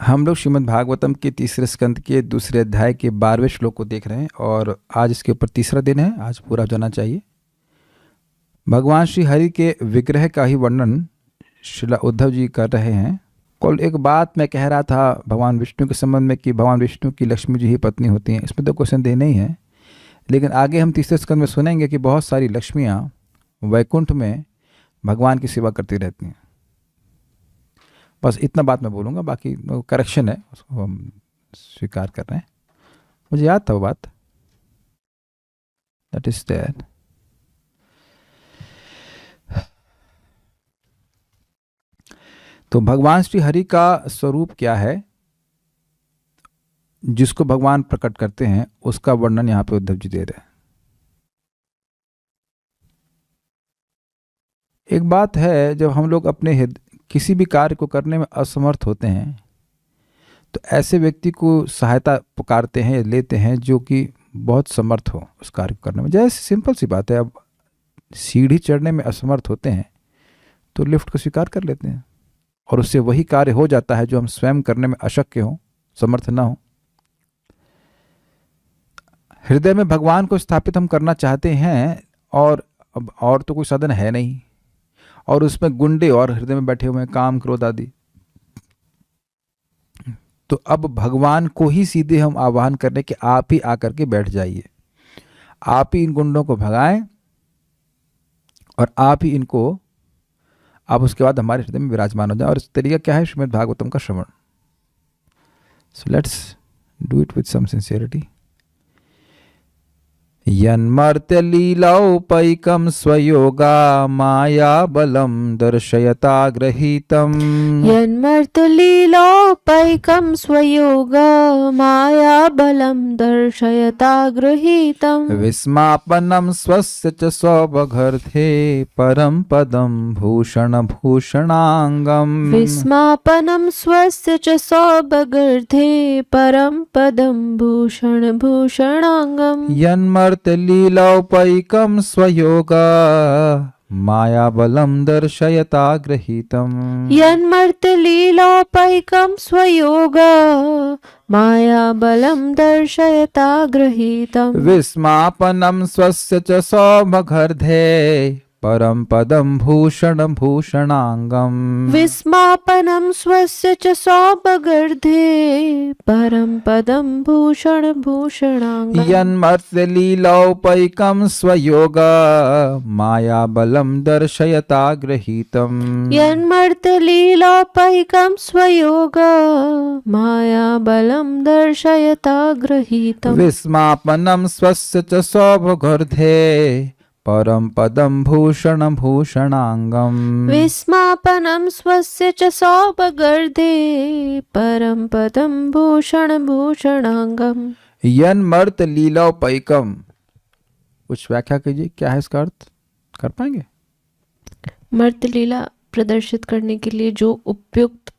हम लोग श्रीमद् भागवतम के तीसरे स्कंद के दूसरे अध्याय के 12वें श्लोक को देख रहे हैं और आज इसके ऊपर तीसरा दिन है। आज पूरा हो जाना चाहिए। भगवान श्री हरि के विग्रह का ही वर्णन श्रील उद्धव जी कर रहे हैं। कल एक बात मैं कह रहा था भगवान विष्णु के संबंध में कि भगवान विष्णु की लक्ष्मी जी ही पत्नी होती हैं, इसमें तो कोई संदेह नहीं है। लेकिन आगे हम तीसरे स्कंद में सुनेंगे कि बहुत सारी लक्ष्मियाँ वैकुंठ में भगवान की सेवा करती रहती हैं। बस इतना बात मैं बोलूँगा, बाकी करेक्शन है उसको हम स्वीकार कर रहे हैं। मुझे याद था वो बात, दैट इज दैट। तो भगवान श्री हरि का स्वरूप क्या है जिसको भगवान प्रकट करते हैं, उसका वर्णन यहाँ पे उद्धव जी दे रहे हैं। एक बात है, जब हम लोग अपने किसी भी कार्य को करने में असमर्थ होते हैं तो ऐसे व्यक्ति को सहायता पुकारते हैं, लेते हैं जो कि बहुत समर्थ हो उस कार्य को करने में। जैसे सिंपल सी बात है, अब सीढ़ी चढ़ने में असमर्थ होते हैं तो लिफ्ट को स्वीकार कर लेते हैं और उससे वही कार्य हो जाता है जो हम स्वयं करने में अशक्य हो, समर्थ ना हो। हृदय में भगवान को स्थापित हम करना चाहते हैं और तो कोई साधन है नहीं, और उसमें गुंडे और हृदय में बैठे हुए हैं, काम क्रोध आदि। तो अब भगवान को ही सीधे हम आह्वान करने के आप ही आकर के बैठ जाइए, आप ही इन गुंडों को भगाएं और आप ही इनको, आप उसके बाद हमारे हृदय में विराजमान हो जाए। और इस तरीका क्या है? श्रीमद् भागवतम का श्रवण। So let's do it with some sincerity. यन्मर्त्यलीलौपैकं स्वयोगा माया बलं दर्शयता गृहीतम्। यन्मर्त्यलीलौपैकं स्वयोगा माया बलं दर्शयता गृहीतम्। विस्मापनं स्वस्य च स्वबघर्थे परं पदं भूषणभूषणाङ्गम्। विस्मापनं स्वस्य च स्वबघर्थे परं पदं भूषणभूषणाङ्गम्। यन्मर्त्यलीलौपैकं स्वयोगा मायाबलं दर्शयता गृहीतम्। यन्मर्त्यलीलौपैकं स्वयोगा मायाबलं दर्शयता गृहीतम्। विस्मापनं स्वस्य च सौमघर्धे परं पदं भूषणभूषणाङ्गम्। विस्मापनं स्वस्य च सौभगर्धे परं पदं भूषणभूषणाङ्गम्। यन्मर्त्यलीलौपैकं स्वयोगा मायाबलं दर्शयता गृहीतम्। यन्मर्त्यलीलौपैकं स्वयोगा मायाबलं दर्शयता गृहीतम्। विस्मापनं स्वस्य च सौभगर्धे परं पदं भूषणभूषणाङ्गम्। विस्मापनं स्वस्य च सौभगर्धे परं पदं भूषणभूषणाङ्गम्। यन्मर्त्यलीलौपैकम, कुछ व्याख्या कीजिए, क्या है इसका अर्थ? कर पाएंगे? मर्त्यलीला प्रदर्शित करने के लिए जो उपयुक्त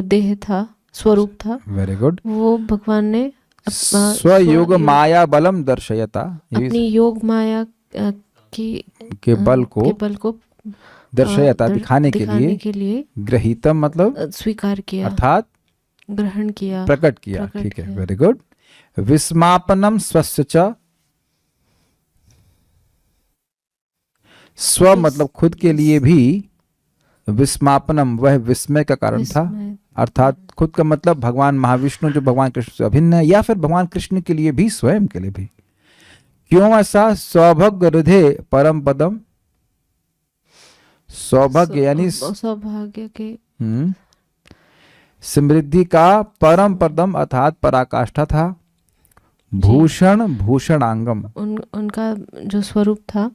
देह था, स्वरूप था, वेरी गुड, वो भगवान ने स्वयोग माया बलम दर्शयता, अपनी योग माया के बल को दर्शयता, दिखाने के लिए गृहीतम मतलब स्वीकार किया, अर्थात ग्रहण किया, प्रकट किया। ठीक है, वेरी गुड। विस्मापनम स्वस्य च, स्व मतलब खुद के लिए भी, विस्मापनम वह विस्मय का कारण था, अर्थात खुद का मतलब भगवान महाविष्णु जो भगवान कृष्ण से अभिन्न है, या फिर भगवान कृष्ण के लिए भी, स्वयं के लिए भी। क्यों ऐसा? सौभाग्य परम पदम, सौभाग्य यानी सौभाग्य के, समृद्धि का परम पदम अर्थात पराकाष्ठा था। भूषण भूषणांगम, उनका जो स्वरूप था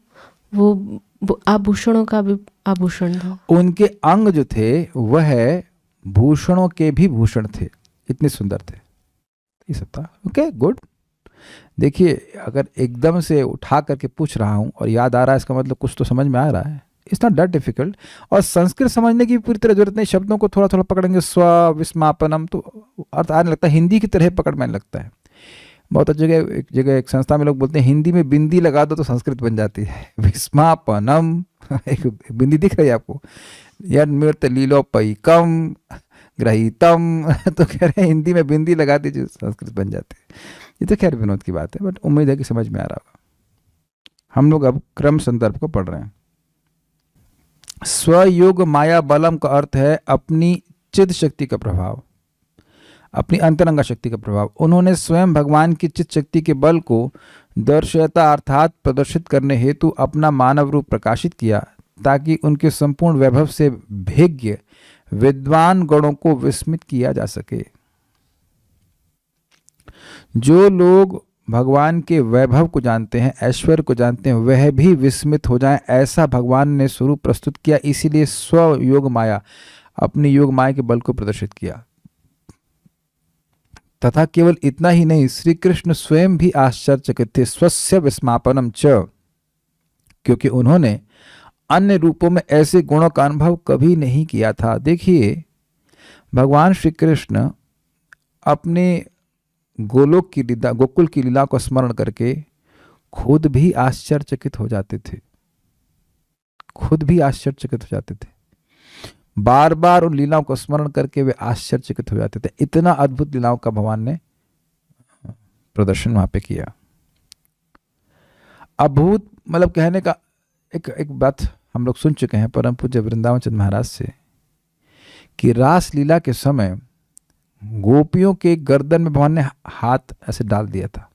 वो आभूषणों का भी आभूषण था। उनके अंग जो थे वह भूषणों के भी भूषण थे, इतने सुंदर थे, ये सब था। Okay, good. देखिए, अगर एकदम से उठा करके पूछ रहा हूं और याद आ रहा है, इसका मतलब कुछ तो समझ में आ रहा है। It's not that difficult. और संस्कृत समझने की पूरी तरह जरूरत नहीं, शब्दों को थोड़ा थोड़ा पकड़ेंगे, स्व विस्मापनम, तो अर्थ आने लगता है, हिंदी की तरह पकड़ में लगता है। बहुत एक जगह एक संस्था में लोग बोलते हैं हिंदी में बिंदी लगा दो तो संस्कृत बन जाती है। विस्मापनम, एक बिंदी दिख रही है आपको? यन्मर्त्यलीलौपैकम, ग्रहीतम तो कह रहे हैं हिंदी में बिंदी लगा दीजिए संस्कृत बन जाते हैं। ये तो खैर विनोद की बात है, बट उम्मीद है कि समझ में आ रहा होगा। हम लोग अब क्रम संदर्भ को पढ़ रहे हैं। स्वयोग माया बलम का अर्थ है अपनी चिद शक्ति का प्रभाव, अपनी अंतरंगा शक्ति का प्रभाव। उन्होंने स्वयं भगवान की चित शक्ति के बल को दर्शयता अर्थात प्रदर्शित करने हेतु अपना मानव रूप प्रकाशित किया, ताकि उनके संपूर्ण वैभव से भिज्ञ विद्वान गणों को विस्मित किया जा सके। जो लोग भगवान के वैभव को जानते हैं, ऐश्वर्य को जानते हैं, वह भी विस्मित हो जाएं, ऐसा भगवान ने स्वरूप प्रस्तुत किया। इसीलिए स्व योग माया, अपनी योग माया के बल को प्रदर्शित किया। तथा केवल इतना ही नहीं, श्री कृष्ण स्वयं भी आश्चर्यचकित थे। स्वस्य विस्मापनम च, क्योंकि उन्होंने अन्य रूपों में ऐसे गुणों का अनुभव कभी नहीं किया था। देखिए, भगवान श्री कृष्ण अपने गोकुल की लीला को स्मरण करके खुद भी आश्चर्यचकित हो जाते थे, खुद भी आश्चर्यचकित हो जाते थे। बार बार उन लीलाओं को स्मरण करके वे आश्चर्यचकित हो जाते थे। इतना अद्भुत लीलाओं का भगवान ने प्रदर्शन वहां पे किया। अद्भुत मतलब कहने का एक बात हम लोग सुन चुके हैं परम पूज्य वृंदावन चंद्र महाराज से, कि रास लीला के समय गोपियों के गर्दन में भगवान ने हाथ ऐसे डाल दिया था,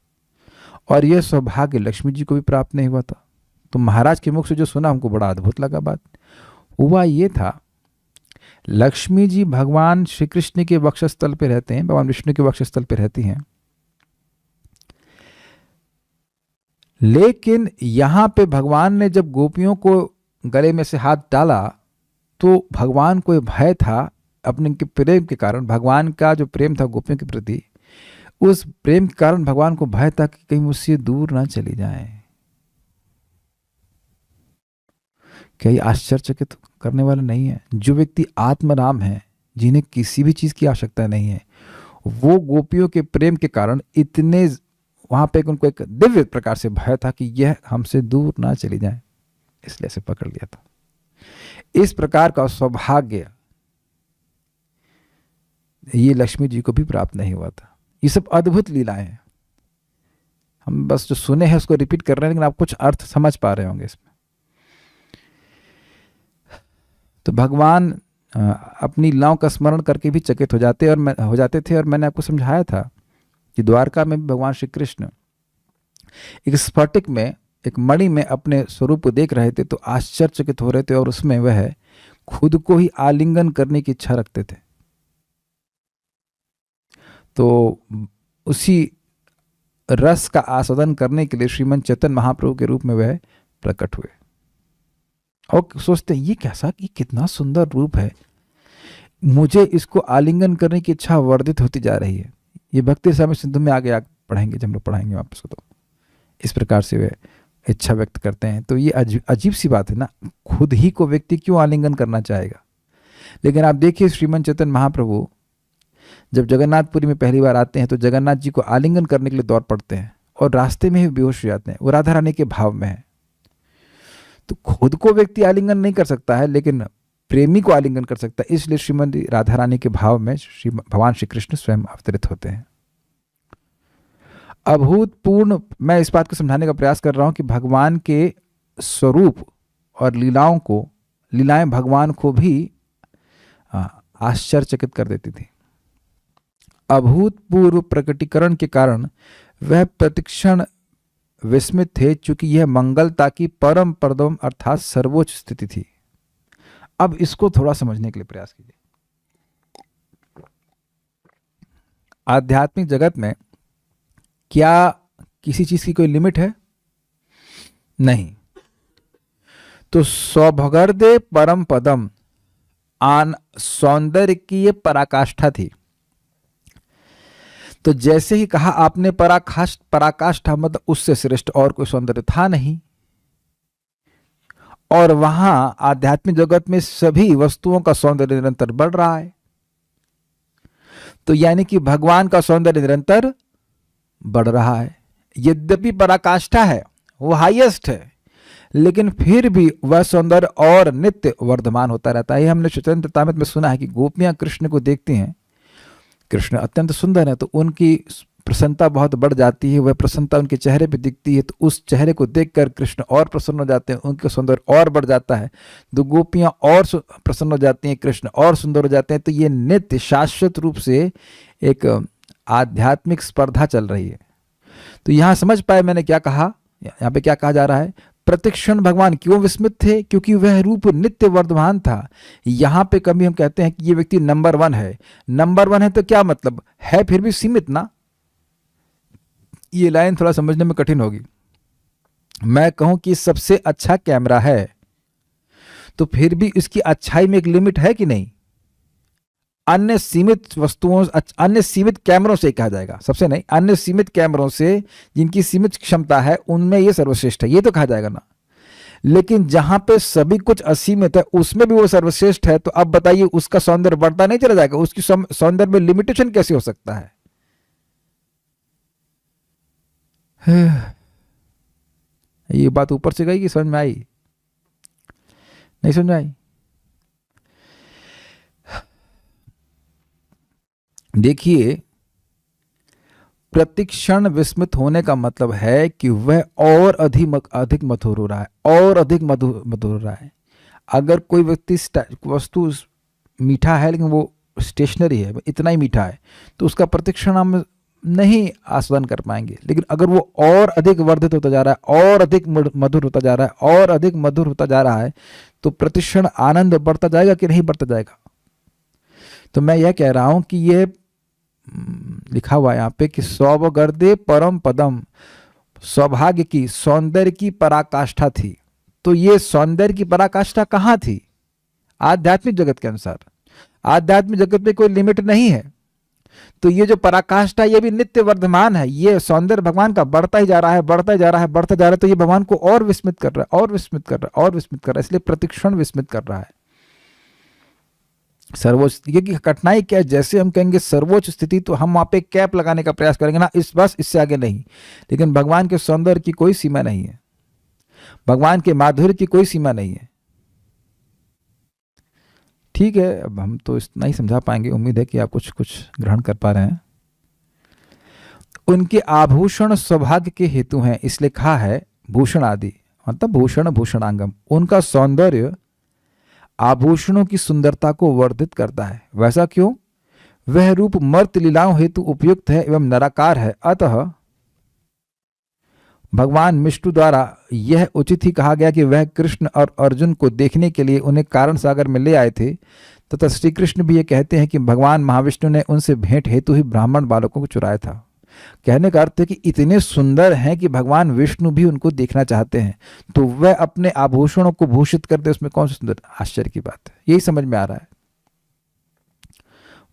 और यह सौभाग्य लक्ष्मी जी को भी प्राप्त नहीं हुआ था। तो महाराज के मुख से जो सुना हमको बड़ा अद्भुत लगा। बात हुआ ये था, लक्ष्मी जी भगवान श्री कृष्ण के वक्षस्थल पे रहते हैं, भगवान विष्णु के वक्षस्थल पे रहती हैं, लेकिन यहां पे भगवान ने जब गोपियों को गले में से हाथ डाला तो भगवान को भय था अपने के प्रेम के कारण। भगवान का जो प्रेम था गोपियों के प्रति, उस प्रेम के कारण भगवान को भय था कि कहीं मुझसे दूर ना चली जाए। क्या ये आश्चर्यचकित करने वाला नहीं है? जो व्यक्ति आत्मराम है, जिन्हें किसी भी चीज की आवश्यकता नहीं है, वो गोपियों के प्रेम के कारण इतने वहां पे उनको एक दिव्य प्रकार से भय था कि यह हमसे दूर ना चली जाए, इसलिए ऐसे पकड़ लिया था। इस प्रकार का सौभाग्य ये लक्ष्मी जी को भी प्राप्त नहीं हुआ था। ये सब अद्भुत लीलाएं हैं, हम बस जो सुने हैं उसको रिपीट कर रहे हैं, लेकिन आप कुछ अर्थ समझ पा रहे होंगे इसमें। तो भगवान अपनी लीलाओं का स्मरण करके भी चकित हो जाते थे। और मैंने आपको समझाया था कि द्वारका में भगवान श्री कृष्ण एक स्फटिक में, एक मणि में अपने स्वरूप को देख रहे थे, तो आश्चर्यचकित हो रहे थे, और उसमें वह खुद को ही आलिंगन करने की इच्छा रखते थे। तो उसी रस का आस्वादन करने के लिए श्रीमन चैतन्य महाप्रभु के रूप में वह प्रकट हुए, और सोचते हैं ये कैसा, ये कितना सुंदर रूप है, मुझे इसको आलिंगन करने की इच्छा वर्धित होती जा रही है। ये भक्ति रसामृत सिंधु में आगे पढ़ेंगे, जब हम लोग पढ़ाएंगे वापस को, तो इस प्रकार से वे इच्छा व्यक्त करते हैं। तो ये अजीब सी बात है ना, खुद ही को व्यक्ति क्यों आलिंगन करना चाहेगा? लेकिन आप देखिए श्रीमन चैतन्य महाप्रभु जब जगन्नाथपुरी में पहली बार आते हैं तो जगन्नाथ जी को आलिंगन करने के लिए दौड़ पड़ते हैं, और रास्ते में ही बेहोश हो जाते हैं। वो राधा रानी के भाव में है, तो खुद को व्यक्ति आलिंगन नहीं कर सकता है, लेकिन प्रेमी को आलिंगन कर सकता है। इसलिए श्रीमती राधा रानी के भाव में भगवान श्री कृष्ण स्वयं अवतरित होते हैं। अभूतपूर्ण, मैं इस बात को समझाने का प्रयास कर रहा हूं कि भगवान के स्वरूप और लीलाएं भगवान को भी आश्चर्यचकित कर देती थी। अभूतपूर्व प्रकटीकरण के कारण वह प्रतिक्षण विस्मित थे, चूंकि यह मंगलता की परम परदम अर्थात सर्वोच्च स्थिति थी। अब इसको थोड़ा समझने के लिए प्रयास कीजिए। आध्यात्मिक जगत में क्या किसी चीज की कोई लिमिट है? नहीं। तो सौभगर्दे परम पदम आन सौंदर्य की ये पराकाष्ठा थी। तो जैसे ही कहा आपने पराकाष्ठा, मतलब उससे श्रेष्ठ और कोई सौंदर्य था नहीं। और वहां आध्यात्मिक जगत में सभी वस्तुओं का सौंदर्य निरंतर बढ़ रहा है। तो यानी कि भगवान का सौंदर्य निरंतर बढ़ रहा है। यद्यपि पराकाष्ठा है, वो हाईएस्ट है, लेकिन फिर भी वह सौंदर्य और नित्य वर्धमान होता रहता है। हमने चैतन्य में सुना है कि गोपियां कृष्ण को देखती हैं, कृष्ण अत्यंत सुंदर है तो उनकी प्रसन्नता बहुत बढ़ जाती है, वह प्रसन्नता उनके चेहरे पे दिखती है, तो उस चेहरे को देखकर कृष्ण और प्रसन्न हो जाते हैं, उनका सौंदर्य और बढ़ जाता है, तो गोपियां और प्रसन्न हो जाती हैं, कृष्ण और सुंदर हो जाते हैं। तो ये नित्य शाश्वत रूप से एक आध्यात्मिक स्पर्धा चल रही है। तो यहाँ समझ पाए मैंने क्या कहा, यहाँ पे क्या कहा जा रहा है, प्रतिक्षण भगवान क्यों विस्मित थे, क्योंकि वह रूप नित्य वर्धमान था। यहाँ पे कभी हम कहते हैं कि ये व्यक्ति नंबर 1 है, नंबर 1 है तो क्या मतलब है, फिर भी सीमित ना। ये लाइन थोड़ा समझने में कठिन होगी। मैं कहूं कि सबसे अच्छा कैमरा है, तो फिर भी इसकी अच्छाई में एक लिमिट है कि नहीं। अन्य सीमित वस्तुओं, अन्य सीमित कैमरों से कहा जाएगा, सबसे नहीं, अन्य सीमित कैमरों से जिनकी सीमित क्षमता है उनमें ये सर्वश्रेष्ठ है, ये तो कहा जाएगा ना। लेकिन जहां पे सभी कुछ असीमित है उसमें भी वो सर्वश्रेष्ठ है, तो अब बताइए उसका सौंदर्य बढ़ता नहीं चला जाएगा, उसकी सौंदर्य में लिमिटेशन कैसे हो सकता है। ये बात ऊपर से गई कि समझ में आई, नहीं समझ में आई। देखिए, प्रतिक्षण विस्मित होने का मतलब है कि वह और अधिक मधुर हो रहा है, और अधिक मधुर हो रहा है। अगर कोई व्यक्ति वस्तु मीठा है लेकिन वो स्टेशनरी है, इतना ही मीठा है, तो उसका प्रतिक्षण हम नहीं आस्वादन कर पाएंगे। लेकिन अगर वो और अधिक वर्धित होता जा रहा है, और अधिक मधुर होता जा रहा है, और अधिक मधुर होता जा रहा है, तो प्रतिक्षण आनंद बढ़ता जाएगा कि नहीं बढ़ता जाएगा। तो मैं यह कह रहा हूं कि ये लिखा हुआ है यहाँ पे कि सौभगर्दे परम पदम, सौभाग्य की, सौंदर्य की पराकाष्ठा थी। तो ये सौंदर्य की पराकाष्ठा कहाँ थी? आध्यात्मिक जगत के अनुसार। आध्यात्मिक जगत में कोई लिमिट नहीं है, तो ये जो पराकाष्ठा ये भी नित्य वर्धमान है। ये सौंदर्य भगवान का बढ़ता ही जा रहा है, बढ़ता ही जा रहा है, बढ़ता जा रहा है, तो ये भगवान को और विस्मित कर रहा है, और विस्मित कर रहा है, और विस्मित कर रहा है, इसलिए प्रतिक्षण विस्मित कर रहा है। सर्वोच्च, क्योंकि कठिनाई क्या है, जैसे हम कहेंगे सर्वोच्च स्थिति, तो हम वहां पे कैप लगाने का प्रयास करेंगे ना, इस बस इससे आगे नहीं। लेकिन भगवान के सौंदर्य की कोई सीमा नहीं है, भगवान के माधुर्य की कोई सीमा नहीं है। ठीक है, अब हम तो इतना ही समझा पाएंगे, उम्मीद है कि आप कुछ ग्रहण कर पा रहे हैं। उनके आभूषण सौभाग्य के हेतु हैं, इसलिए कहा है भूषण आदि, मतलब भूषण भूषणांगम। उनका सौंदर्य आभूषणों की सुंदरता को वर्धित करता है। वैसा क्यों? वह रूप मर्त लीलाओं हेतु उपयुक्त है एवं निराकार है। अतः भगवान विष्णु द्वारा यह उचित ही कहा गया कि वह कृष्ण और अर्जुन को देखने के लिए उन्हें कारण सागर में ले आए थे, तथा श्री कृष्ण भी ये कहते हैं कि भगवान महाविष्णु ने उनसे भेंट हेतु ही ब्राह्मण बालकों को चुराया था। कहने का अर्थ है कि इतने सुंदर हैं कि भगवान विष्णु भी उनको देखना चाहते हैं, तो वह अपने आभूषणों को भूषित करते, उसमें कौन सा सुंदर, आश्चर्य की बात है। यही समझ में आ रहा है।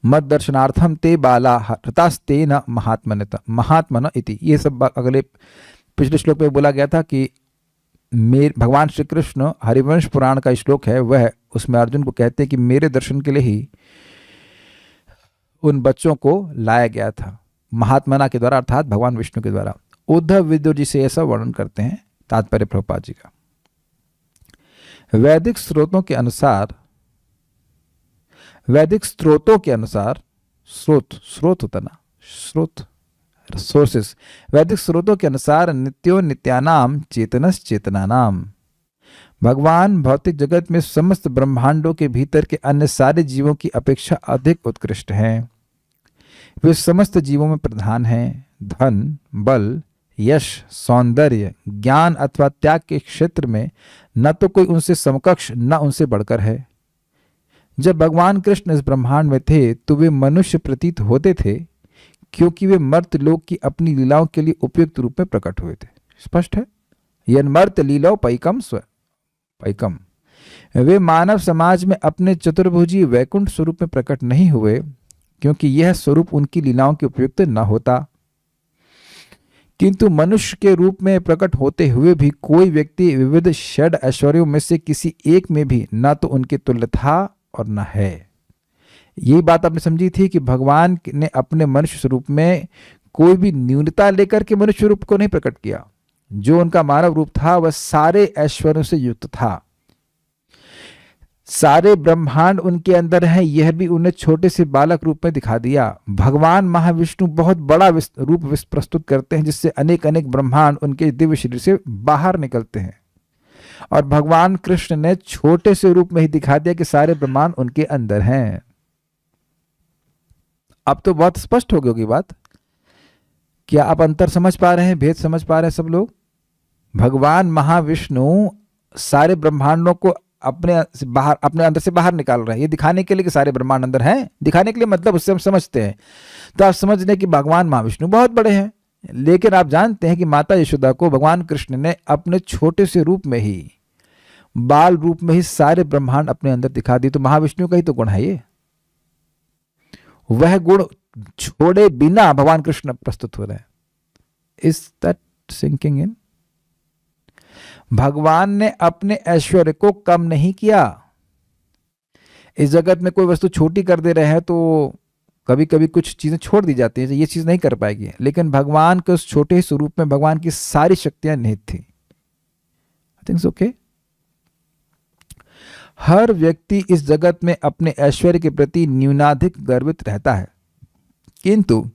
मद दर्शनार्थम ते बाला हृतास्ते न महात्मन इति, ये सब अगले पिछले श्लोक में बोला गया था कि भगवान श्री कृष्ण, हरिवंश पुराण का श्लोक है वह, उसमें अर्जुन को कहते हैं कि मेरे दर्शन के लिए ही उन बच्चों को लाया गया था, महात्मना के द्वारा, अर्थात भगवान विष्णु के द्वारा। उद्धव विदुर जी से ऐसा वर्णन करते हैं तात्पर्य प्रभुपाद जी का। वैदिक स्रोतों के अनुसार, स्रोत होता ना, स्रोत, सोर्सेस, वैदिक स्रोतों के अनुसार नित्यो नित्यानाम चेतनस चेतनानाम, भगवान भौतिक जगत में समस्त ब्रह्मांडों के भीतर के अन्य सारे जीवों की अपेक्षा अधिक उत्कृष्ट हैं। वे समस्त जीवों में प्रधान हैं। धन, बल, यश, सौंदर्य, ज्ञान अथवा त्याग के क्षेत्र में न तो कोई उनसे समकक्ष न उनसे बढ़कर है। जब भगवान कृष्ण इस ब्रह्मांड में थे तो वे मनुष्य प्रतीत होते थे, क्योंकि वे मर्त लोक की अपनी लीलाओं के लिए उपयुक्त रूप में प्रकट हुए थे। स्पष्ट है, यन मर्त लीलाओ पैकम पैकम। वे मानव समाज में अपने चतुर्भुजी वैकुंठ स्वरूप में प्रकट नहीं हुए, क्योंकि यह स्वरूप उनकी लीलाओं के उपयुक्त न होता। किंतु मनुष्य के रूप में प्रकट होते हुए भी कोई व्यक्ति विविध षड ऐश्वर्यों में से किसी एक में भी न तो उनके तुल्य था और न है। यही बात आपने समझी थी कि भगवान ने अपने मनुष्य स्वरूप में कोई भी न्यूनता लेकर के मनुष्य रूप को नहीं प्रकट किया, जो उनका मानव रूप था वह सारे ऐश्वर्यों से युक्त था। सारे ब्रह्मांड उनके अंदर है, यह भी उन्हें छोटे से बालक रूप में दिखा दिया। भगवान महाविष्णु बहुत बड़ा रूप प्रस्तुत करते हैं, जिससे अनेक अनेक ब्रह्मांड उनके दिव्य शरीर से बाहर निकलते हैं। और भगवान कृष्ण ने छोटे से रूप में ही दिखा दिया कि सारे ब्रह्मांड उनके अंदर हैं। अब तो बहुत स्पष्ट हो गई होगी बात। क्या आप अंतर समझ पा रहे हैं, भेद समझ पा रहे हैं सब लोग? भगवान महाविष्णु सारे ब्रह्मांडों को अपने अंदर से बाहर निकाल रहे हैं, ये दिखाने के लिए कि सारे ब्रह्मांड अंदर हैं। दिखाने के लिए मतलब उससे हम समझते हैं, तो आप समझ लें कि भगवान महाविष्णु बहुत बड़े हैं। लेकिन आप जानते हैं कि माता यशोदा को भगवान कृष्ण ने अपने छोटे से रूप में ही, बाल रूप में ही सारे ब्रह्मांड अपने अंदर दिखा दिए। तो महाविष्णु का ही तो गुण है ये। वह गुण छोड़े बिना भगवान कृष्ण प्रस्तुत हो रहे हैं। Is that sinking in? भगवान ने अपने ऐश्वर्य को कम नहीं किया। इस जगत में कोई वस्तु छोटी कर दे रहे हैं तो कभी कभी कुछ चीजें छोड़ दी जाती हैं, ये चीज नहीं कर पाएगी। लेकिन भगवान के उस छोटे स्वरूप में भगवान की सारी शक्तियां निहित थी। I think okay. हर व्यक्ति इस जगत में अपने ऐश्वर्य के प्रति न्यूनाधिक गर्वित रहता है, किंतु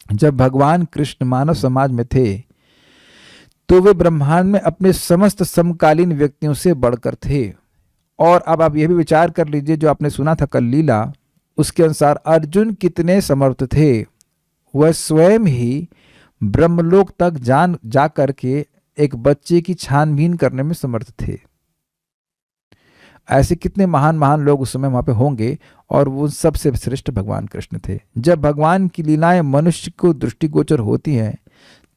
जब भगवान कृष्ण मानव समाज में थे तो वे ब्रह्मांड में अपने समस्त समकालीन व्यक्तियों से बढ़कर थे। और अब आप यह भी विचार कर लीजिए, जो आपने सुना था कल लीला, उसके अनुसार अर्जुन कितने समर्थ थे। वह स्वयं ही ब्रह्मलोक तक जा करके एक बच्चे की छानबीन करने में समर्थ थे। ऐसे कितने महान महान लोग उस समय वहां पे होंगे, और वो सबसे श्रेष्ठ भगवान कृष्ण थे। जब भगवान की लीलाएं मनुष्य को दृष्टिगोचर होती हैं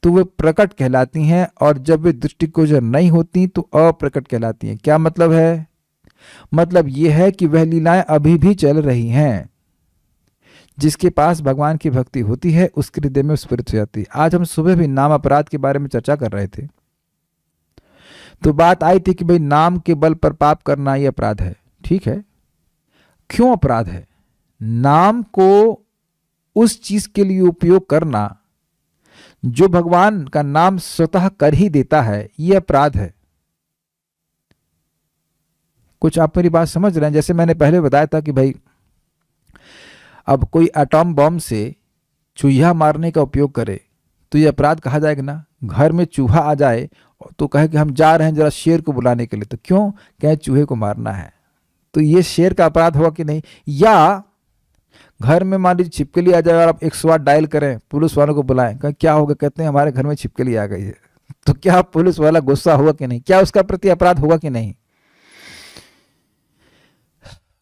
तो वे प्रकट कहलाती हैं, और जब वे दृष्टिगोचर नहीं होती तो अप्रकट कहलाती हैं। क्या मतलब है? मतलब यह है कि वह लीलाएं अभी भी चल रही हैं। जिसके पास भगवान की भक्ति होती है उसके हृदय में स्फुरित हो जाती है। आज हम सुबह भी नाम अपराध के बारे में चर्चा कर रहे थे, तो बात आई थी कि भाई नाम के बल पर पाप करना ये अपराध है। ठीक है, क्यों अपराध है? नाम को उस चीज के लिए उपयोग करना जो भगवान का नाम स्वतः कर ही देता है, यह अपराध है। कुछ आप मेरी बात समझ रहे हैं? जैसे मैंने पहले बताया था कि भाई अब कोई एटॉम बम से चूहा मारने का उपयोग करे तो यह अपराध कहा जाएगा ना। घर में चूहा आ जाए तो कहे कि हम जा रहे हैं जरा शेर को बुलाने के लिए, तो क्यों? कहे चूहे को मारना है, तो ये शेर का अपराध होगा कि नहीं? या घर में मान लीजिए छिपकली आ जाए और आप 108 डायल करें, पुलिस वालों को बुलाएं, कहें क्या होगा? कहते हैं हमारे घर में छिपकली आ गई है, तो क्या पुलिस वाला गुस्सा होगा कि नहीं? क्या उसका प्रति अपराध होगा कि नहीं?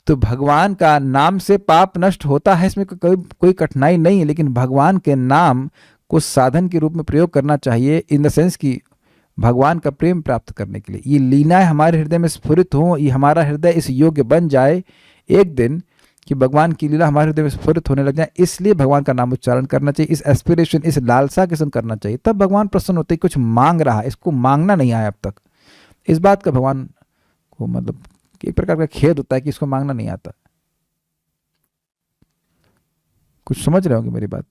तो भगवान का नाम से पाप नष्ट होता है, इसमें कोई कठिनाई नहीं है। लेकिन भगवान के नाम को साधन के रूप में प्रयोग करना चाहिए, इन द सेंस कि भगवान का प्रेम प्राप्त करने के लिए। ये लीलाएं हमारे हृदय में स्फुरित हों, ये हमारा हृदय इस योग्य बन जाए एक दिन कि भगवान की लीला हमारे हृदय में स्फुरित होने लग जाए। इसलिए भगवान का नाम उच्चारण करना चाहिए, इस एस्पिरेशन, इस लालसा के संग करना चाहिए, तब भगवान प्रसन्न होते। कुछ मांग रहा है, इसको मांगना नहीं आया अब तक, इस बात का भगवान को मतलब एक प्रकार का खेद होता है कि इसको मांगना नहीं आता। कुछ समझ रहे होंगे मेरी बात?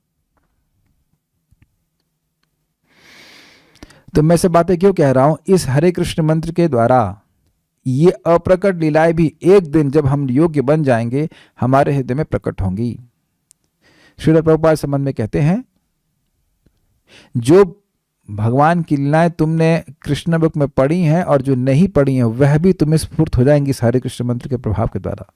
तो मैं सब बातें क्यों कह रहा हूं? इस हरे कृष्ण मंत्र के द्वारा ये अप्रकट लीलाएं भी एक दिन जब हम योग्य बन जाएंगे हमारे हृदय में प्रकट होंगी। श्रील प्रभुपाद संबंध में कहते हैं, जो भगवान की लीलाएं तुमने कृष्ण बुक में पढ़ी हैं और जो नहीं पढ़ी हैं वह भी तुम्हें स्फूर्त हो जाएंगी इस हरे कृष्ण मंत्र के प्रभाव के द्वारा।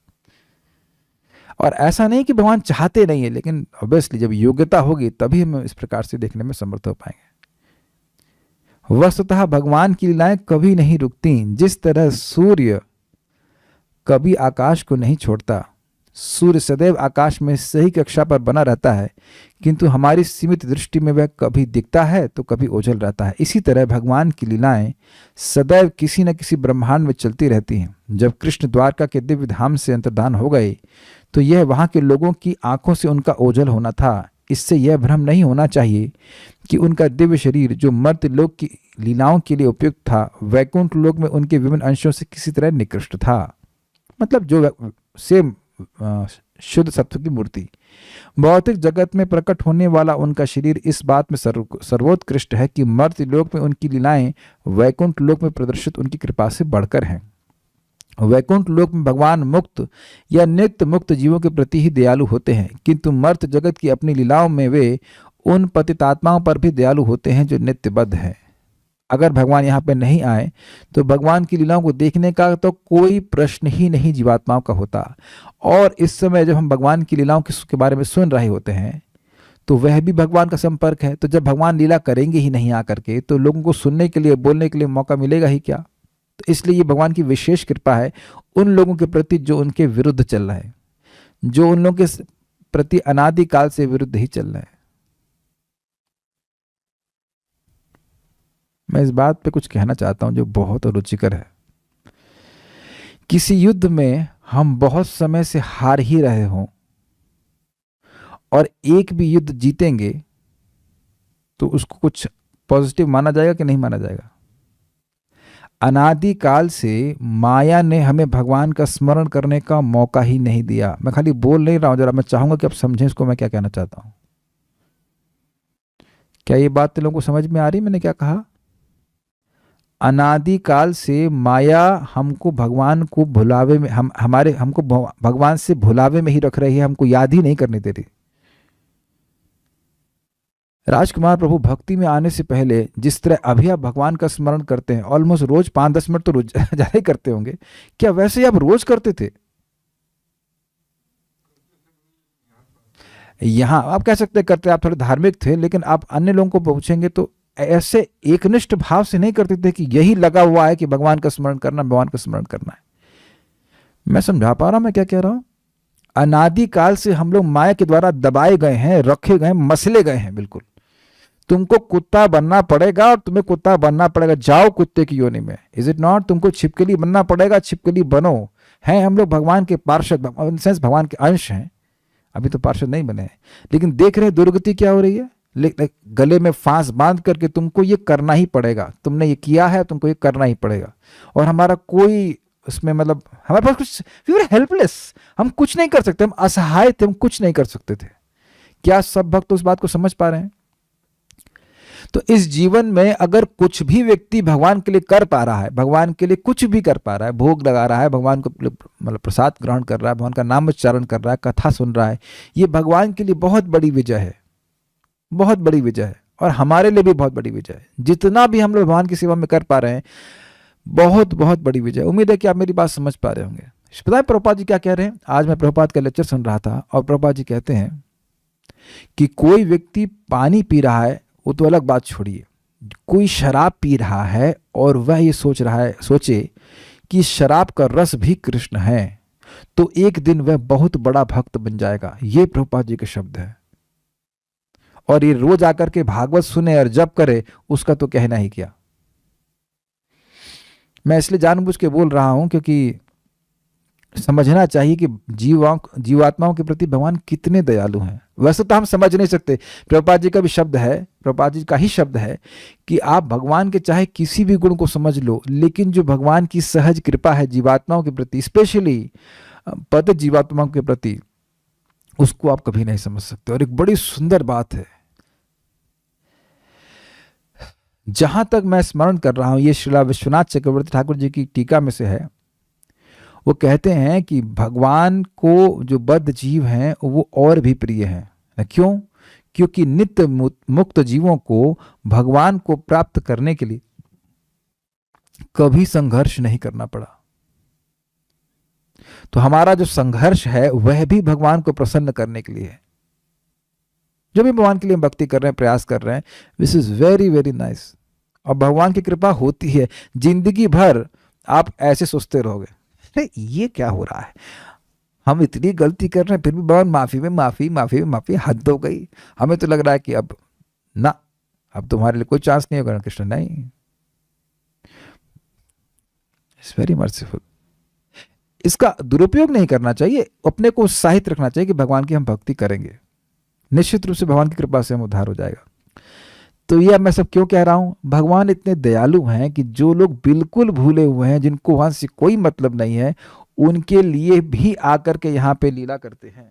और ऐसा नहीं कि भगवान चाहते नहीं है, लेकिन ऑब्वियसली जब योग्यता होगी तभी हम इस प्रकार से देखने में समर्थ हो पाएंगे। वस्तुतः भगवान की लीलाएं कभी नहीं रुकती। जिस तरह सूर्य कभी आकाश को नहीं छोड़ता, सूर्य सदैव आकाश में सही कक्षा पर बना रहता है, किंतु हमारी सीमित दृष्टि में वह कभी दिखता है तो कभी ओझल रहता है। इसी तरह भगवान की लीलाएं सदैव किसी न किसी ब्रह्मांड में चलती रहती हैं। जब कृष्ण द्वारका के दिव्य धाम से अंतर्धान हो गए तो यह वहां के लोगों की आंखों से उनका ओझल होना था। इससे यह भ्रम नहीं होना चाहिए कि उनका दिव्य शरीर जो मर्त्य लोक की लीलाओं के लिए उपयुक्त था, वैकुंठ लोक में उनके विभिन्न अंशों से किसी तरह निकृष्ट था। मतलब जो सेम शुद्ध सत्व की मूर्ति। भौतिक जगत में प्रकट होने वाला उनका शरीर इस बात में सर्वोत्कृष्ट है कि मर्त्य लोक में उनकी लीलाएं वैकुंठ लोक में प्रदर्शित उनकी कृपा से बढ़कर हैं। वैकुंठ लोक में भगवान मुक्त या नित्य मुक्त जीवों के प्रति ही दयालु होते हैं, किंतु मर्त्य जगत की अपनी लीलाओं में वे उन पतितात्माओं पर भी दयालु होते हैं जो नित्यबद्ध हैं। अगर भगवान यहाँ पे नहीं आए तो भगवान की लीलाओं को देखने का तो कोई प्रश्न ही नहीं जीवात्माओं का होता। और इस समय जब हम भगवान की लीलाओं के बारे में सुन रहे होते हैं तो वह भी भगवान का संपर्क है। तो जब भगवान लीला करेंगे ही नहीं आकर के तो लोगों को सुनने के लिए, बोलने के लिए मौका मिलेगा ही क्या। तो इसलिए ये भगवान की विशेष कृपा है उन लोगों के प्रति जो उनके विरुद्ध चल रहे हैं, जो उन लोगों के प्रति अनादिकाल से विरुद्ध ही चल रहे हैं। मैं इस बात पे कुछ कहना चाहता हूं जो बहुत रुचिकर है। किसी युद्ध में हम बहुत समय से हार ही रहे हों और एक भी युद्ध जीतेंगे तो उसको कुछ पॉजिटिव माना जाएगा कि नहीं माना जाएगा। अनादिकाल से माया ने हमें भगवान का स्मरण करने का मौका ही नहीं दिया। मैं खाली बोल नहीं रहा हूं, जरा मैं चाहूंगा कि आप समझें इसको मैं क्या कहना चाहता हूं। क्या ये बात लोगों को समझ में आ रही मैंने क्या कहा? अनादिकाल से माया हमको भगवान को भुलावे में हमको भगवान से भुलावे में ही रख रही है, हमको याद ही नहीं करने दे रही। राजकुमार प्रभु भक्ति में आने से पहले जिस तरह अभी आप भगवान का स्मरण करते हैं, ऑलमोस्ट रोज 5-10 मिनट तो रोज ज़्यादा ही करते होंगे, क्या वैसे ही आप रोज करते थे? यहां आप कह सकते करते, आप थोड़े धार्मिक थे, लेकिन आप अन्य लोगों को पूछेंगे तो ऐसे एकनिष्ठ भाव से नहीं करते थे कि यही लगा हुआ है कि भगवान का स्मरण करना, भगवान का स्मरण करना है। मैं समझा पा रहा हूं मैं क्या कह रहा हूं? अनादिकाल से हम लोग माया के द्वारा दबाए गए हैं, रखे गए हैं, मसले गए हैं। बिल्कुल तुमको कुत्ता बनना पड़ेगा और तुम्हें कुत्ता बनना पड़ेगा, जाओ कुत्ते की योनि में। Is it not? तुमको छिपकली बनना पड़ेगा, छिपकली बनो। हैं हम लोग भगवान के पार्षद, इन सेंस भगवान के अंश हैं। अभी तो पार्षद नहीं बने हैं, लेकिन देख रहे दुर्गति क्या हो रही है। गले में फांस बांध करके तुमको ये करना ही पड़ेगा, तुमने ये किया है, तुमको ये करना ही पड़ेगा। और हमारा कोई उसमें मतलब हमारे पास कुछ, वी वर हेल्पलेस, हम कुछ नहीं कर सकते, हम असहाय थे, हम कुछ नहीं कर सकते थे। क्या सब भक्त उस बात को समझ पा रहे हैं? तो इस जीवन में अगर कुछ भी व्यक्ति भगवान के लिए कर पा रहा है, भगवान के लिए कुछ भी कर पा रहा है, भोग लगा रहा है, भगवान को मतलब प्रसाद ग्रहण कर रहा है, भगवान का नाम उच्चारण कर रहा है, कथा सुन रहा है, ये भगवान के लिए बहुत बड़ी विजय है, बहुत बड़ी विजय है। और हमारे लिए भी बहुत बड़ी विजय है। जितना भी हम लोग भगवान की सेवा में कर पा रहे हैं, बहुत बहुत बड़ी विजय। उम्मीद है कि आप मेरी बात समझ पा रहे होंगे। पता है प्रभुपाद जी क्या कह रहे हैं? आज मैं प्रभुपाद का लेक्चर सुन रहा था और प्रभुपाद जी कहते हैं कि कोई व्यक्ति पानी पी रहा है, वो तो अलग बात छोड़िए, कोई शराब पी रहा है और वह ये सोचे कि शराब का रस भी कृष्ण है, तो एक दिन वह बहुत बड़ा भक्त बन जाएगा। ये प्रभुपाद जी के शब्द है। और ये रोज आकर के भागवत सुने और जप करे, उसका तो कहना ही क्या। मैं इसलिए जानबूझ के बोल रहा हूं क्योंकि समझना चाहिए कि जीवात्माओं के प्रति भगवान कितने दयालु हैं। वैसे तो हम समझ नहीं सकते, प्रभुपाद जी का भी शब्द है, प्रभुपाद जी का ही शब्द है कि आप भगवान के चाहे किसी भी गुण को समझ लो, लेकिन जो भगवान की सहज कृपा है जीवात्माओं के प्रति, स्पेशली पतित जीवात्माओं के प्रति, उसको आप कभी नहीं समझ सकते। और एक बड़ी सुंदर बात है, जहां तक मैं स्मरण कर रहा हूं, ये श्रीला विश्वनाथ चक्रवर्ती ठाकुर जी की टीका में से है। वो कहते हैं कि भगवान को जो बद्ध जीव हैं वो और भी प्रिय हैं। क्यों? क्योंकि नित्य मुक्त जीवों को भगवान को प्राप्त करने के लिए कभी संघर्ष नहीं करना पड़ा। तो हमारा जो संघर्ष है वह भी भगवान को प्रसन्न करने के लिए है। जो भी भगवान के लिए भक्ति कर रहे हैं, प्रयास कर रहे हैं, this is very very nice. और भगवान की कृपा होती है। जिंदगी भर आप ऐसे सोचते रहोगे, अरे ये क्या हो रहा है, हम इतनी गलती कर रहे हैं फिर भी भगवान माफी में माफी, माफी में माफी, हद हो गई। हमें तो लग रहा है कि अब ना, अब तुम्हारे लिए कोई चांस नहीं होगा कृष्ण। नहीं, इट्स वेरी मर्सीफुल। इसका दुरुपयोग नहीं करना चाहिए, अपने को उत्साहित रखना चाहिए कि भगवान की हम भक्ति करेंगे, निश्चित रूप से भगवान की कृपा से हम उद्धार हो जाएगा। तो ये मैं सब क्यों कह रहा हूं? भगवान इतने दयालु हैं कि जो लोग बिल्कुल भूले हुए हैं, जिनको वहां से कोई मतलब नहीं है, उनके लिए भी आकर के यहाँ पे लीला करते हैं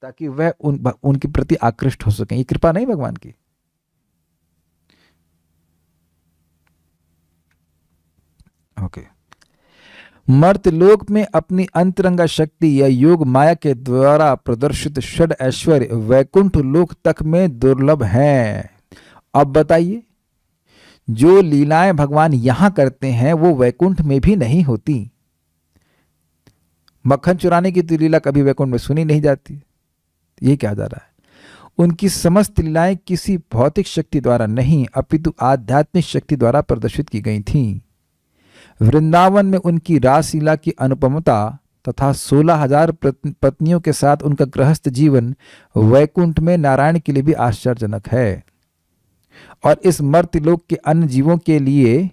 ताकि वह उनके प्रति आकृष्ट हो सकें। ये कृपा नहीं भगवान की। ओके। मर्त्यलोक में अपनी अंतरंगा शक्ति या योग माया के द्वारा प्रदर्शित षड ऐश्वर्य वैकुंठ लोक तक में दुर्लभ है। अब बताइए, जो लीलाएं भगवान यहां करते हैं वो वैकुंठ में भी नहीं होती। मक्खन चुराने की तो लीला कभी वैकुंठ में सुनी नहीं जाती। ये क्या जा रहा है? उनकी समस्त लीलाएं किसी भौतिक शक्ति द्वारा नहीं अपितु आध्यात्मिक शक्ति द्वारा प्रदर्शित की गई थीं। वृंदावन में उनकी रासलीला की अनुपमता तथा 16,000 पत्नियों के साथ उनका गृहस्थ जीवन वैकुंठ में नारायण के लिए भी आश्चर्यजनक है और इस मर्त्यलोक के अन्य जीवों के लिए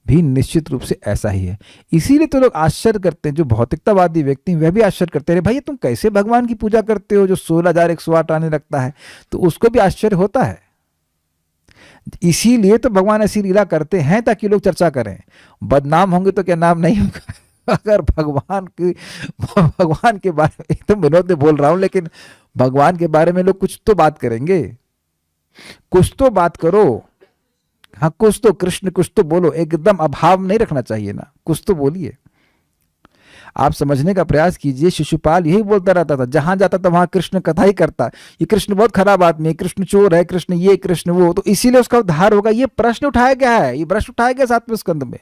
भी निश्चित रूप से ऐसा ही है। इसीलिए तो लोग आश्चर्य करते हैं, जो भौतिकतावादी व्यक्ति हैं वह भी आश्चर्य करते हैं, भाई तुम कैसे भगवान की पूजा करते हो जो 16,108 आने लगता है, तो उसको भी आश्चर्य होता है। इसीलिए तो भगवान ऐसी लीला करते हैं ताकि लोग चर्चा करें। बदनाम होंगे तो क्या नाम नहीं होगा। अगर भगवान के बारे में, एकदम विनोद में बोल रहा हूं, लेकिन भगवान के बारे में लोग कुछ तो बात करेंगे, कुछ तो बात करो। हाँ, कुछ तो कृष्ण कुछ तो बोलो, एकदम अभाव नहीं रखना चाहिए ना, कुछ तो बोलिए। आप समझने का प्रयास कीजिए। शिशुपाल यही बोलता रहता था, जहां जाता था वहां कृष्ण कथा ही करता, ये कृष्ण बहुत खराब आदमी है, कृष्ण चोर है, कृष्ण ये कृष्ण वो, तो इसीलिए उसका उद्धार होगा। ये प्रश्न उठाया गया है, ये प्रश्न उठाया गया 7वें स्कंद में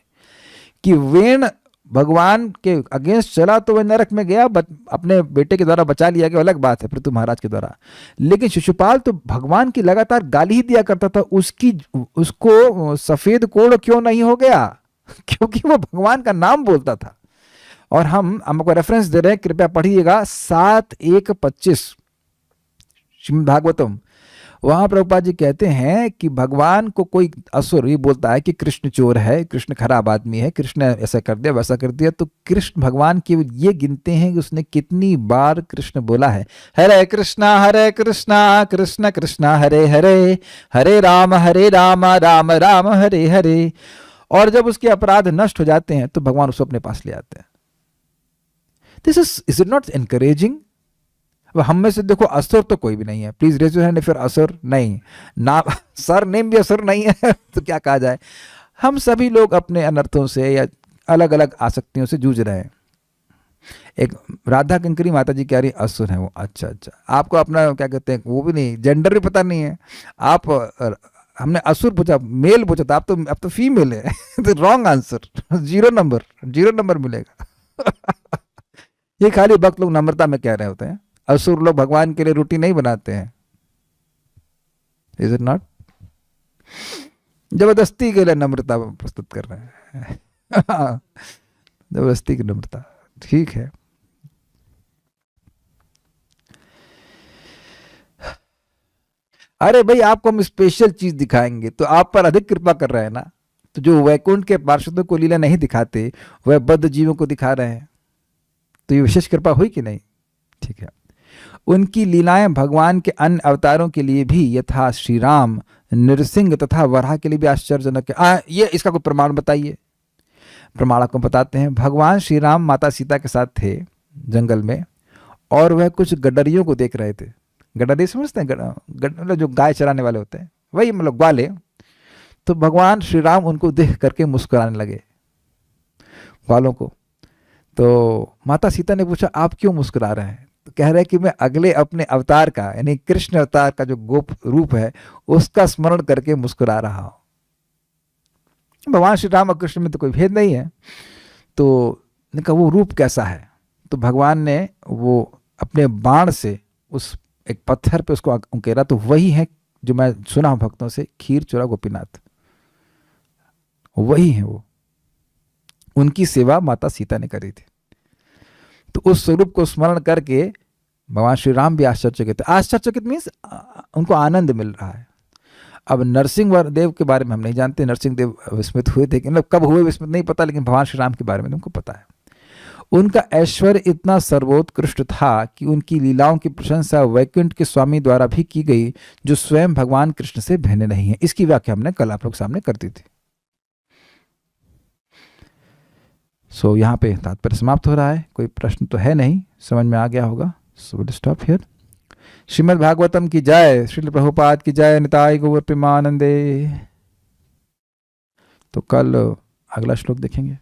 कि वेण भगवान के अगेंस्ट चला तो वह नरक में गया, अपने बेटे के द्वारा बचा लिया गया, अलग बात है, पृथु महाराज के द्वारा। लेकिन शिशुपाल तो भगवान की लगातार गाली ही दिया करता था। उसको सफेद कोढ़ क्यों नहीं हो गया? क्योंकि वो भगवान का नाम बोलता था। और हम आपको रेफरेंस दे रहे हैं, कृपया पढ़िएगा 7:1-25 श्रीमद् भागवतम। वहां प्रभुपाद जी कहते हैं कि भगवान को कोई असुर ये बोलता है कि कृष्ण चोर है, कृष्ण खराब आदमी है, कृष्ण ऐसा कर दिया वैसा कर दिया, तो कृष्ण भगवान की ये गिनते हैं कि उसने कितनी बार कृष्ण बोला है, हरे कृष्णा कृष्ण कृष्णा हरे हरे, हरे राम राम राम हरे हरे। और जब उसके अपराध नष्ट हो जाते हैं तो भगवान उसको अपने पास ले आते हैं। This is it not encouraging? अब हम में से देखो असुर तो कोई भी नहीं है, प्लीज रेज योर हैंड फिर असुर नहीं, नाम सर नेम भी असुर नहीं है तो क्या कहा जाए। हम सभी लोग अपने अनर्थों से या अलग अलग आसक्तियों से जूझ रहे हैं। एक राधा कंकरी माता जी कह रही असुर है वो, अच्छा, आपको अपना क्या कहते हैं वो भी नहीं, जेंडर भी पता नहीं है। आप हमने असुर पूछा, मेल पूछा था, अब तो फीमेल है तो रॉन्ग आंसर, 0 नंबर मिलेगा। ये खाली भक्त लोग नम्रता में कह रहे होते हैं, असुर लोग भगवान के लिए रोटी नहीं बनाते हैं। Is it not? जबरदस्ती के लिए नम्रता प्रस्तुत कर रहे हैं जबरदस्ती की नम्रता, ठीक है। अरे भाई, आपको हम स्पेशल चीज दिखाएंगे तो आप पर अधिक कृपा कर रहे हैं ना। तो जो वैकुंठ के पार्षदों को लीला नहीं दिखाते वह बद्ध जीवों को दिखा रहे हैं, तो ये विशेष कृपा हुई कि नहीं? ठीक है। उनकी लीलाएं भगवान के अन्य अवतारों के लिए भी, यथा श्री राम, नृसिंह तथा वराह के लिए भी आश्चर्यजनक है। ये इसका कोई प्रमाण बताइए। प्रमाण आपको बताते हैं। भगवान श्री राम माता सीता के साथ थे जंगल में और वह कुछ गडरियों को देख रहे थे। गडरी समझते हैं? मतलब जो गाय चराने वाले होते हैं, वही मतलब ग्वाले। तो भगवान श्री राम उनको देख करके मुस्कुराने लगे, ग्वालों को। तो माता सीता ने पूछा, आप क्यों मुस्कुरा रहे हैं? तो कह रहे हैं कि मैं अगले अपने अवतार का, यानी कृष्ण अवतार का जो गोप रूप है उसका स्मरण करके मुस्कुरा रहा हूं। भगवान श्री राम और कृष्ण में तो कोई भेद नहीं है। तो ने कहा वो रूप कैसा है? तो भगवान ने वो अपने बाण से उस एक पत्थर पे उसको उकेरा, तो वही है जो मैं सुना हूं भक्तों से, खीर चोरा गोपीनाथ, वही है वो। उनकी सेवा माता सीता ने करी थी। तो उस स्वरूप को स्मरण करके भगवान श्री राम भी आश्चर्यचकित। आश्चर्यचकित मीन्स उनको आनंद मिल रहा है। अब नरसिंह देव के बारे में हम नहीं जानते, नरसिंह देव विस्मित हुए थे, मतलब कब हुए विस्मित नहीं पता, लेकिन भगवान श्री राम के बारे में उनको पता है। उनका ऐश्वर्य इतना सर्वोत्कृष्ट था कि उनकी लीलाओं की प्रशंसा वैकुंठ के स्वामी द्वारा भी की गई, जो स्वयं भगवान कृष्ण से भिन्न नहीं है। इसकी व्याख्या हमने कल आप लोग सामने कर दी थी। सो यहाँ पे तात्पर्य समाप्त हो रहा है। कोई प्रश्न तो है नहीं, समझ में आ गया होगा। So will stop here. Shrimad Bhagavatam की जय, श्रील प्रभुपाद की जय, निताय गौर प्रेमानंदे। तो कल अगला श्लोक देखेंगे।